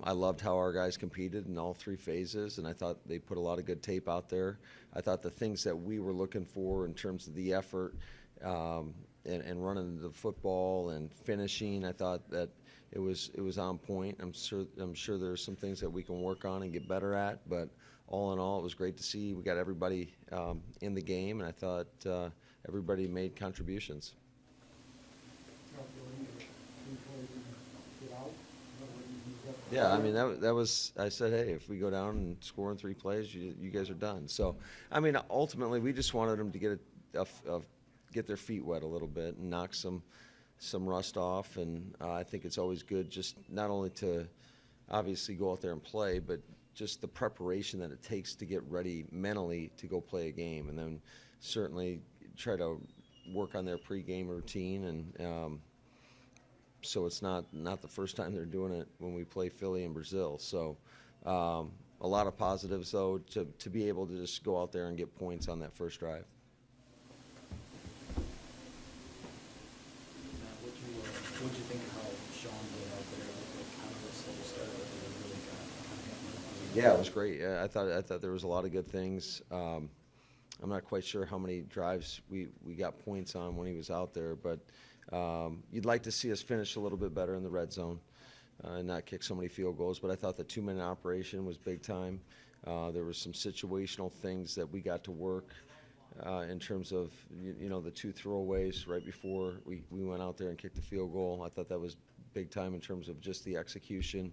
I loved how our guys competed in all three phases, and I thought they put a lot of good tape out there. I thought the things that we were looking for in terms of the effort and running the football and finishing, I thought that it was on point. I'm sure there's some things that we can work on and get better at, but all in all, it was great to see. We got everybody in the game, and I thought everybody made contributions. Yeah, I mean, that was, I said, hey, if we go down and score in 3 plays, you guys are done. So, I mean, ultimately, we just wanted them to get their feet wet a little bit and knock some rust off. And I think it's always good just not only to obviously go out there and play, but just the preparation that it takes to get ready mentally to go play a game. And then certainly try to work on their pregame routine, and so it's not the first time they're doing it when we play Philly and Brazil. So a lot of positives, though, to be able to just go out there and get points on that first drive. What'd you think of how Sean did out there? Like kind of a slow start, but they really got Yeah, it was great. I thought there was a lot of good things. I'm not quite sure how many drives we got points on when he was out there, but you'd like to see us finish a little bit better in the red zone and not kick so many field goals. But I thought the 2-minute operation was big time. There were some situational things that we got to work in terms of the 2 throwaways right before we went out there and kicked the field goal. I thought that was big time in terms of just the execution.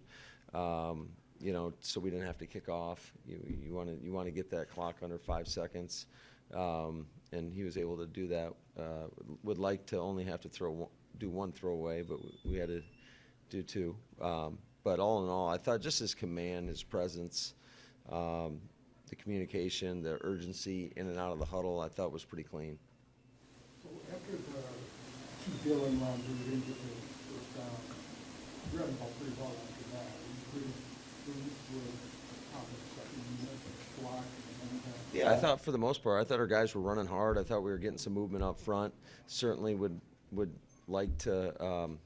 So we didn't have to kick off. You want to get that clock under 5 seconds, and he was able to do that. Would like to only have to do 1 throwaway, but we had to do 2. But all in all, I thought just his command, his presence, the communication, the urgency in and out of the huddle, I thought was pretty clean. So after the 2 Dylan runs, we didn't get the first down. You ran the ball pretty well after that. Yeah, I thought for the most part, I thought our guys were running hard. I thought we were getting some movement up front. Certainly would like to,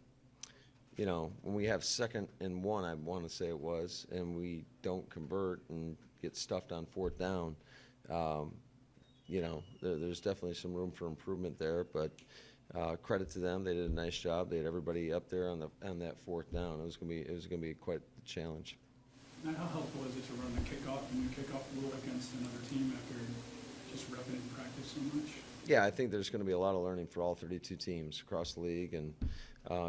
when we have 2nd and 1, I want to say it was, and we don't convert and get stuffed on 4th down, there's definitely some room for improvement there. But credit to them, they did a nice job. They had everybody up there on that 4th down. It was gonna be quite the challenge. Now, how helpful is it to run the kickoff and the kickoff rule against another team after just repping it in practice so much? Yeah, I think there's going to be a lot of learning for all 32 teams across the league, and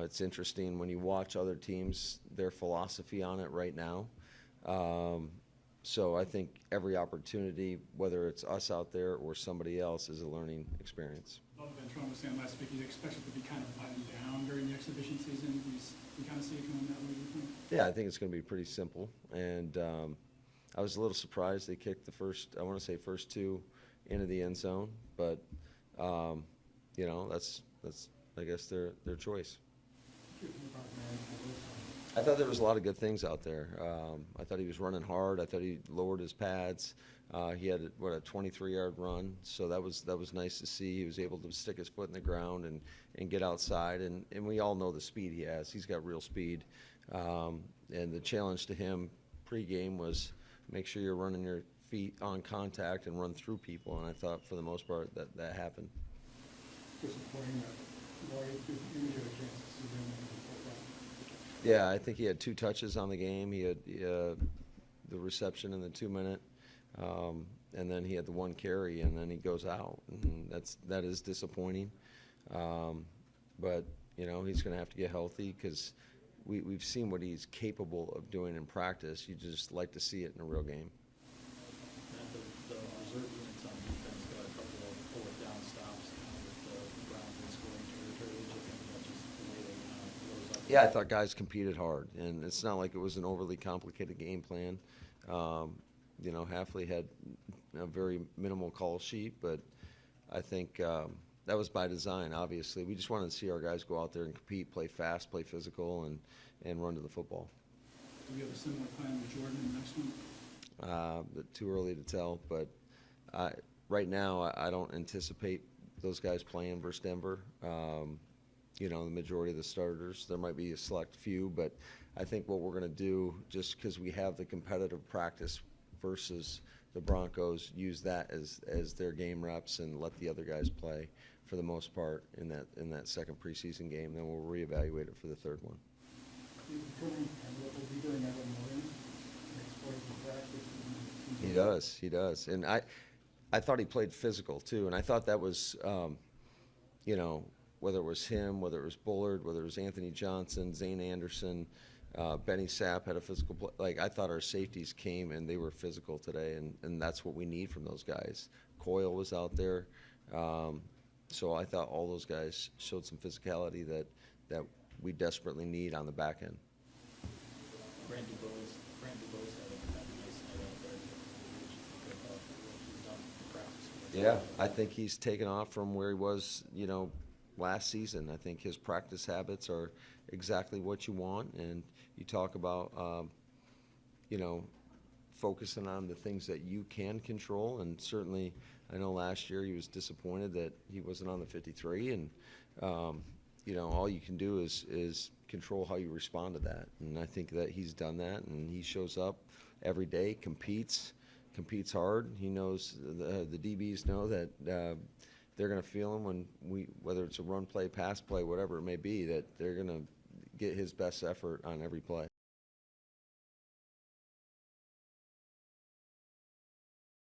it's interesting when you watch other teams, their philosophy on it right now. So I think every opportunity, whether it's us out there or somebody else, is a learning experience. Trump was saying last week you expect it to be kind of buttoned down during the exhibition season. You kind of see it going that way, you think? Yeah, I think it's going to be pretty simple. And I was a little surprised they kicked the first 2 into the end zone. But, that's I guess, their choice. I thought there was a lot of good things out there. I thought he was running hard. I thought he lowered his pads. He had a 23-yard run, so that was nice to see. He was able to stick his foot in the ground and get outside, and we all know the speed he has. He's got real speed, and the challenge to him pregame was make sure you're running your feet on contact and run through people, and I thought for the most part that happened. Disappointing that Lloyd didn't get a chance to see him in the football. Yeah, I think he had 2 touches on the game. He had the reception in the 2-minute. And then he had the 1 carry, and then he goes out, and that is disappointing. But he's going to have to get healthy because we've seen what he's capable of doing in practice. You just like to see it in a real game. The reserve units on defense got a couple of 4th down stops with the Browns in scoring territory. Did you think that just the way they kind of rose up? Yeah, I thought guys competed hard, and it's not like it was an overly complicated game plan. Hafley had a very minimal call sheet, but I think that was by design, obviously. We just wanted to see our guys go out there and compete, play fast, play physical, and run to the football. Do we have a similar plan with Jordan in the next one? Too early to tell, but right now I don't anticipate those guys playing versus Denver. The majority of the starters. There might be a select few, but I think what we're going to do, just because we have the competitive practice versus the Broncos, use that as their game reps and let the other guys play for the most part in that second preseason game. Then we'll reevaluate it for the third one. He's becoming kind of what we'll be doing every morning, explosive practice. He does. And I thought he played physical too, and I thought that was, you know, whether it was him, whether it was Bullard, whether it was Anthony Johnson, Zane Anderson, Benny Sapp had a physical play. Like, I thought our safeties came and they were physical today, and that's what we need from those guys. Coyle was out there. So I thought all those guys showed some physicality that we desperately need on the back end. Randy Bose had a nice night out there. Good about what he's done in practice. Yeah, I think he's taken off from where he was, you know, last season. I think his practice habits are exactly what you want, and you talk about, you know, focusing on the things that you can control, and certainly I know last year he was disappointed that he wasn't on the 53, and you know, all you can do is control how you respond to that, and I think that he's done that, and he shows up every day, competes hard. He knows, the DBs know that they're going to feel him whether it's a run play, pass play, whatever it may be, that they're going to get his best effort on every play.